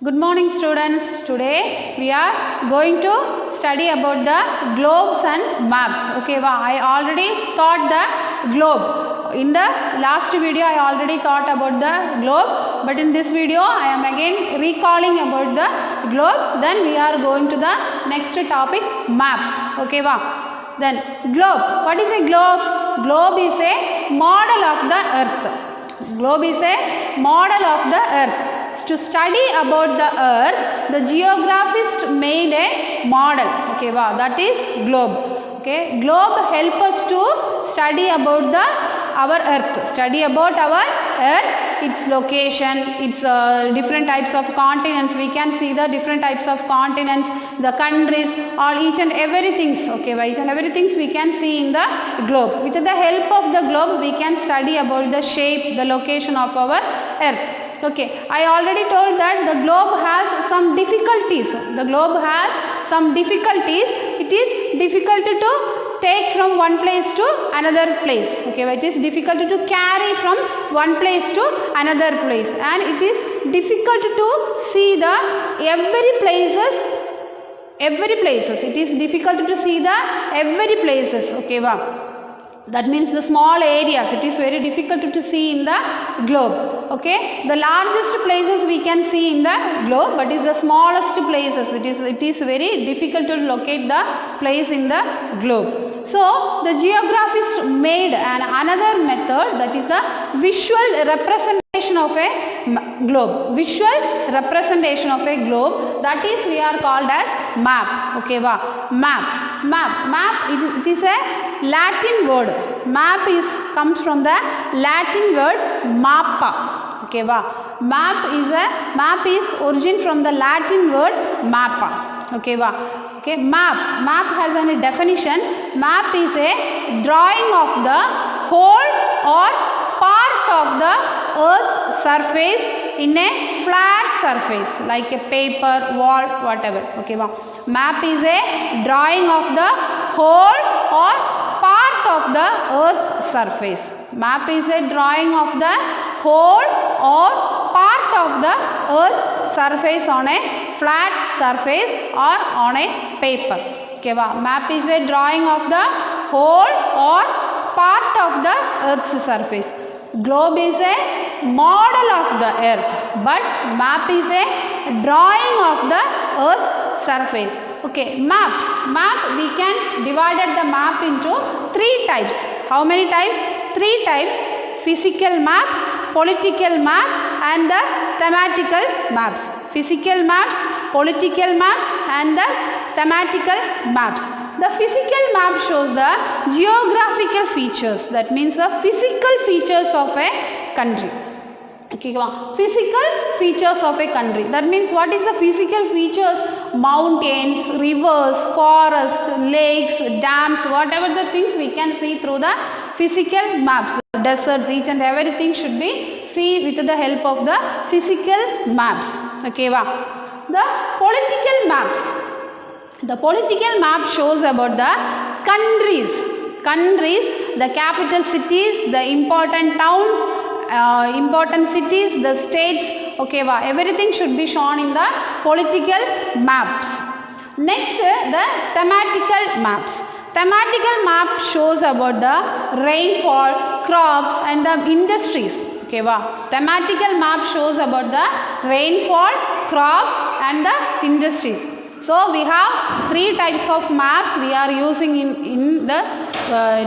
Good morning students. Today we are going to study about the globes and maps. Okay, I already taught the globe. In the last video I already taught about the globe, but in this video I am again recalling about the globe. Then we are going to the next topic, maps. Okay, then globe. What is a globe? Globe is a model of the earth. Globe is a model of the earth. To study about the earth, the geographist made a model. Okay, that is globe. Okay, globe help us to study about our earth. Study about our earth, its location, its different types of continents. We can see the different types of continents, the countries, all each and everything. Okay, each and everything we can see in the globe. With the help of the globe, we can study about the shape, the location of our earth. Okay, I already told that the globe has some difficulties. The globe has some difficulties. It is difficult to take from one place to another place. Okay, it is difficult to carry from one place to another place, and it is difficult to see the every places. It is difficult to see the every places. Okay, that means the small areas, it is very difficult to see in the globe. Okay, the largest places we can see in the globe, but is the smallest places. It is very difficult to locate the place in the globe. So the geographist made another method, that is the visual representation of a globe. Visual representation of a globe, that is we are called as map. Okay, map. It is a Latin word. Map comes from the Latin word mappa. Okay, map is origin from the Latin word mappa. Okay, okay, map has a definition. Map is a drawing of the whole or part of the earth's surface in a flat surface like a paper, wall, whatever. Okay, map is a drawing of the whole or part of the earth's surface. Map is a drawing of the whole or part of the earth's surface on a flat surface or on a paper. Okay, map is a drawing of the whole or part of the earth's surface. Globe is a model of the earth, but map is a drawing of the earth's surface. Okay, map we can divide the map into three types. How many types? Three types: physical map, political map, and the thematical maps. Physical maps, political maps, and the thematical maps. The physical map shows the geographical features, that means the physical features of a country. Okay, physical features of a country. That means what is the physical features? Mountains, rivers, forests, lakes, dams, whatever the things we can see through the physical maps. Deserts, each and everything should be seen with the help of the physical maps. Okay, the political maps. The political map shows about the countries, the capital cities, the important towns, important cities, the states. Okay, everything should be shown in the political maps. Next, the thematical maps. Thematical map shows about the rainfall, crops, and the industries. Okay, thematical map shows about the rainfall, crops, and the industries. So we have three types of maps we are using in the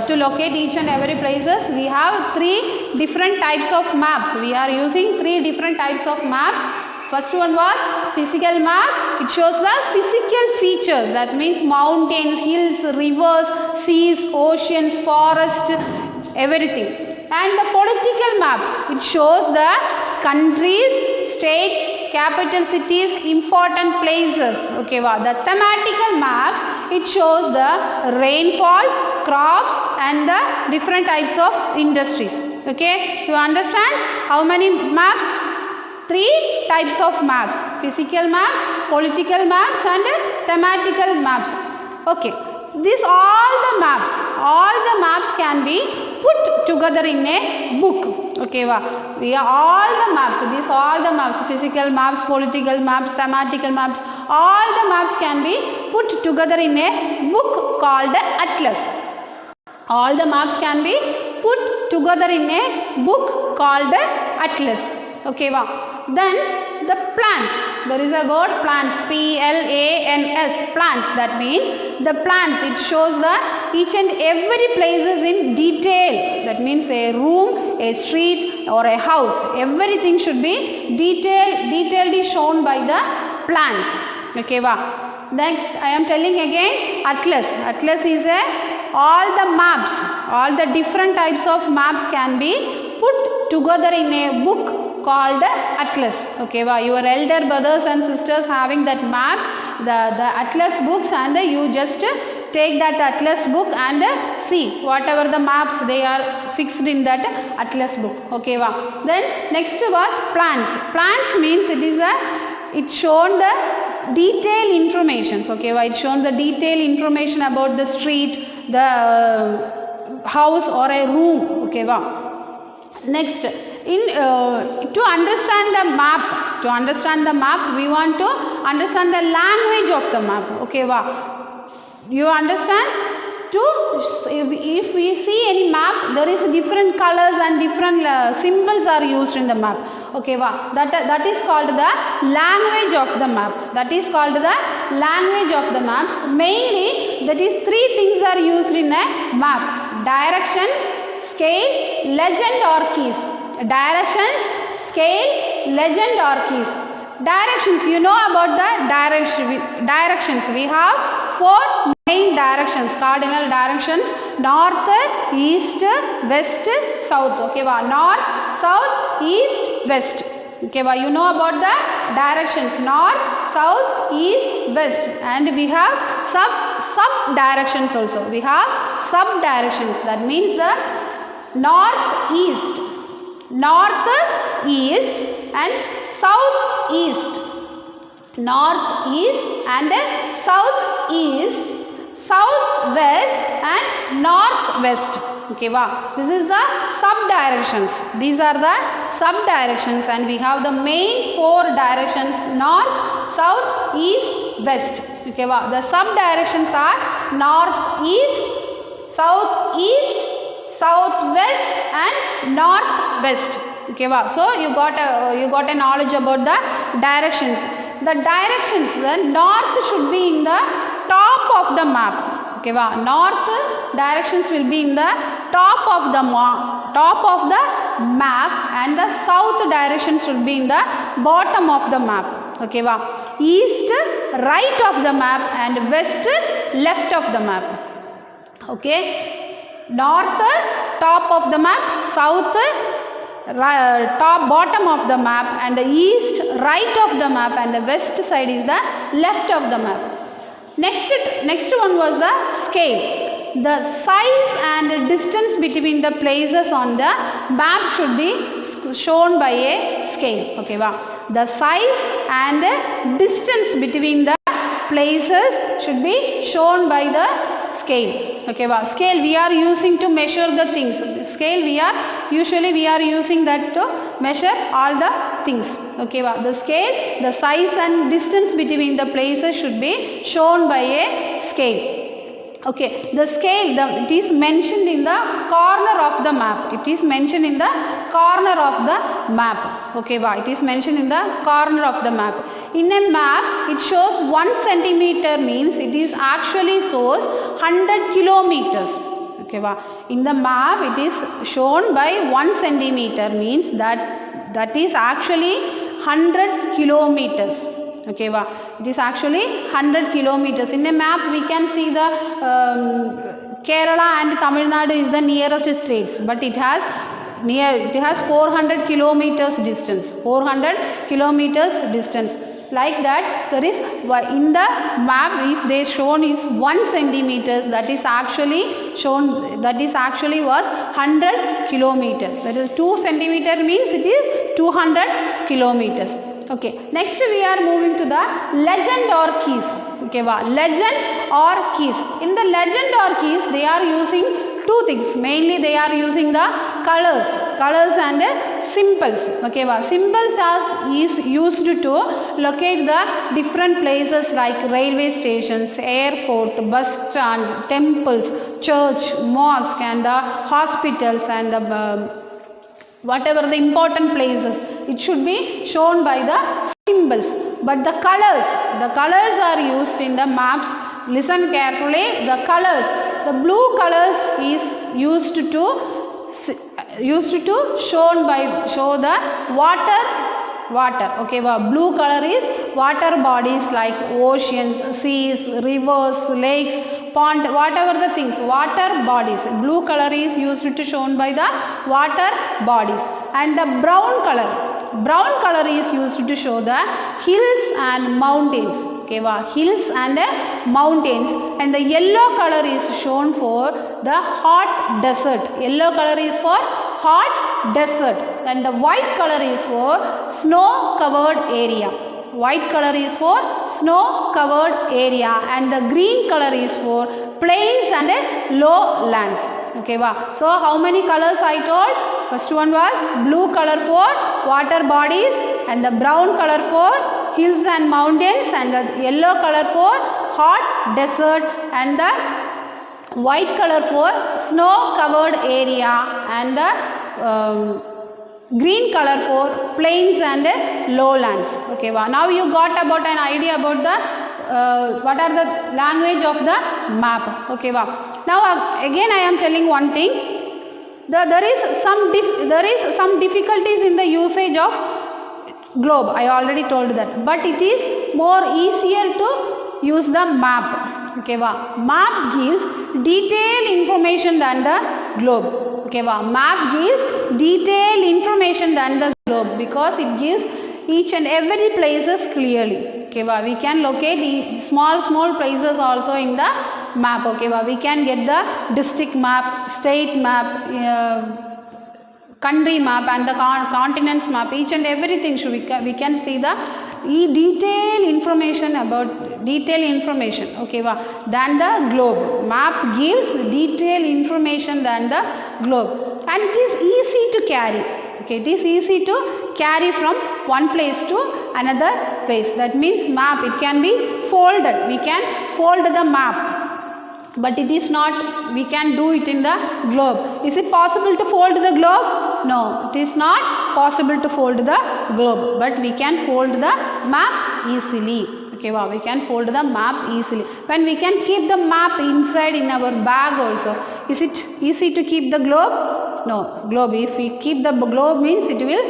to locate each and every places. We have three different types of maps. We are using three different types of maps. First one was physical map. It shows the physical features. That means mountains, hills, rivers, seas, oceans, forests, everything. And the political maps. It shows the countries, states, capital cities, important places. Okay, the thematical maps, it shows the rainfalls, crops, and the different types of industries. Okay, you understand how many maps? Three types of maps: physical maps, political maps, and thematical maps. Okay, these all the maps can be put together in a book. Okay, we are all the maps. These all the maps, physical maps, political maps, thematical maps, all the maps can be put together in a book called atlas. All the maps can be put together in a book called atlas. Okay, then the plans. There is a word plans, P-L-A-N-S, plans. That means the plans. It shows the each and every places in detail. That means a room, a street or a house. Everything should be detailedly shown by the plans. Okay, next I am telling again atlas. Atlas is all the maps, all the different types of maps can be put together in a book called atlas. Okay, your elder brothers and sisters having that maps, the atlas books, and you just take that atlas book and see whatever the maps they are fixed in that atlas book. Okay, then next was plans. Plans means it's shown the detailed information. Okay, it's shown the detailed information about the street, the house or a room. Okay, next to understand the map, we want to understand the language of the map. Okay, you understand? If we see any map, there is different colors and different symbols are used in the map. Okay, that is called the language of the map. That is called the language of the maps. Mainly, that is three things are used in a map: directions, scale, legend or keys. Directions, scale, legend or keys. Directions, you know about the directions. We have 4 main directions, cardinal directions: north, east, west, south. Okay, north, south, east, west. Okay, you know about the directions: north, south, east, west. And we have sub directions also. We have sub directions. That means the north, east, and south, east. North, east and south, east, south, west and north, west. Okay, this is the sub-directions. These are the sub-directions, and we have the main 4 directions: north, south, east, west. Okay, the sub-directions are north, east, south, east, south, west and north, west. Okay, so you got a knowledge about the directions. The directions, the north should be in the top of the map. Okay, north directions will be in the top of the map, and the south direction should be in the bottom of the map. Okay, east right of the map and west left of the map. Okay, north top of the map, south bottom of the map, and the east right of the map, and the west side is the left of the map. Next one was the scale. The size and distance between the places on the map should be shown by a scale. Okay, the size and distance between the places should be shown by the scale. Okay, scale we are using to measure the things. Scale we are using that to measure all the things. Okay, the scale, the size and distance between the places should be shown by a scale. Okay, the scale, it is mentioned in the corner of the map. It is mentioned in the corner of the map. Okay, it is mentioned in the corner of the map. In a map, it shows 1 centimeter means it is actually shows 100 kilometers. Okay, in the map it is shown by 1 centimeter means that is actually 100 kilometers. Okay, it is actually 100 kilometers. In a map we can see the Kerala and Tamil Nadu is the nearest states, but it has 400 kilometers distance. 400 kilometers distance. Like that, there is in the map, if they shown is 1 centimeters, that is actually shown, that is actually was 100 kilometers. That is 2 centimeter means it is 200 kilometers. Okay, next we are moving to the legend or keys. Okay, legend or keys. In the legend or keys, they are using 2 things. Mainly they are using the colors. colors and symbols. Okay, symbols is used to locate the different places like railway stations, airport, bus stand, temples, church, mosque and the hospitals and the whatever the important places. It should be shown by the symbols. But the colors are used in the maps. Listen carefully. The colors, the blue colors is used to show the water. Okay, blue color is water bodies like oceans, seas, rivers, lakes, pond, whatever the things, water bodies. Blue color is used to shown by the water bodies. And the brown color is used to show the hills and mountains. Okay, hills and mountains. And the yellow color is shown for the hot desert. Yellow color is for hot desert. And the white color is for snow covered area. White color is for snow covered area. And the green color is for plains and lowlands. Okay, so how many colors I told? First one was blue color for water bodies, and the brown color for hills and mountains, and the yellow color for hot desert, and the white color for snow covered area, and the green color for plains and lowlands. Okay, now you got about an idea about the what are the language of the map. Okay, now again I am telling one thing. There is some difficulties in the usage of globe. I already told that, but it is more easier to use the map. Okay, map gives detailed information than the globe. Okay, map gives detailed information than the globe because it gives each and every places clearly. Okay, we can locate small places also in the map. Okay, we can get the district map, state map, country map and the continents map. Each and everything we can see the detailed information okay, than the globe. Map gives detailed information than the globe, and it is easy to carry. Okay, it is easy to carry from one place to another place. That means map, it can be folded. We can fold the map, but it is not, we can do it in the globe. Is it possible to fold the globe? No, it is not possible to fold the globe, but we can fold the map easily. Okay, we can fold the map easily. When we can keep the map inside in our bag also. Is it easy to keep the globe? No, globe, if we keep the globe means it will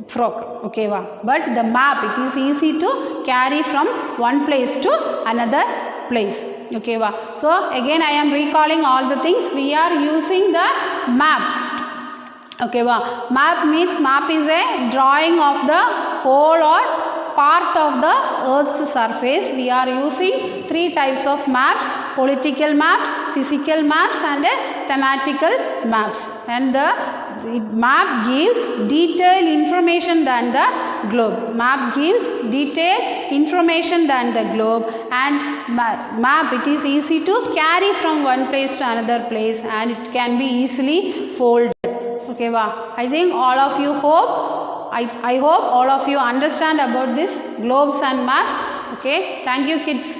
frock. Okay, but the map, it is easy to carry from one place to another place. Okay, so again I am recalling all the things. We are using the maps. Okay, map means map is a drawing of the whole or part of the earth's surface. We are using three types of maps: political maps, physical maps and thematical maps. And the map gives detailed information than the globe. Map gives detailed information than the globe, and map, it is easy to carry from one place to another place, and it can be easily folded. Okay, I think all of you hope, I hope all of you understand about this globes and maps. Okay, thank you kids.